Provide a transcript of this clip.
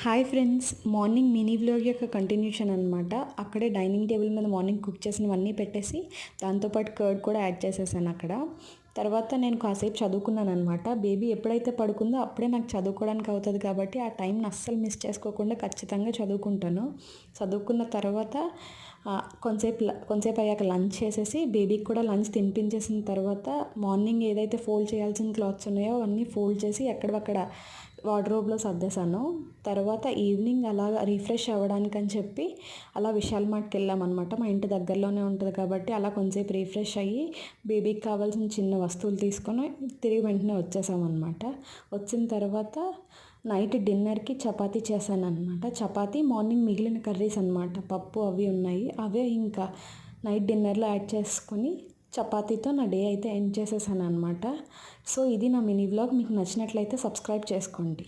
Hi friends, morning mini vlog యొక్క continuation అనమాట. అక్కడే డైనింగ్ టేబుల్ మీద మార్నింగ్ కుక్ చేసినవన్నీ పెట్టేసి దాంతోపాటు కర్డ్ కూడా యాడ్ చేసేసాను అక్కడ. తర్వాత నేను కాసేపు చదువుకున్నాను అనమాట. బేబీ ఎప్పుడైతే పడుకుందో అప్పుడే నాకు చదువుకోవడానికి అవుతుంది కాబట్టి ఆ టైంని అస్సలు మిస్ చేసుకోకుండా ఖచ్చితంగా చదువుకుంటాను. చదువుకున్న తర్వాత కొంతసేపు అయ్యాక లంచ్ చేసేసి బేబీకి కూడా లంచ్ తినిపించేసిన తర్వాత మార్నింగ్ ఏదైతే ఫోల్డ్ చేయాల్సిన క్లాత్స్ ఉన్నాయో అవన్నీ ఫోల్డ్ చేసి ఎక్కడక్కడ వార్డ్రోబ్లో సర్దేశాను. తర్వాత ఈవినింగ్ అలాగా రిఫ్రెష్ అవ్వడానికి అని చెప్పి అలా విశాల్ మార్ట్కి వెళ్ళామన్నమాట. మా ఇంటి దగ్గరలోనే ఉంటుంది కాబట్టి అలా కొంచెంసేపు రిఫ్రెష్ అయ్యి బేబీకి కావాల్సిన చిన్న వస్తువులు తీసుకొని తిరిగి వెంటనే వచ్చేసామన్నమాట. వచ్చిన తర్వాత నైట్ డిన్నర్కి చపాతీ చేశాను అనమాట. చపాతీ మార్నింగ్ మిగిలిన కర్రీస్ అనమాట, పప్పు అవి ఉన్నాయి, అవే ఇంకా నైట్ డిన్నర్లో యాడ్ చేసుకొని చపాతీతో నా డే అయితే ఎండ్ చేసేసాను అనమాట. సో ఇది నా మినీ వ్లాగ్. మీకు నచ్చినట్లయితే సబ్స్క్రైబ్ చేసుకోండి.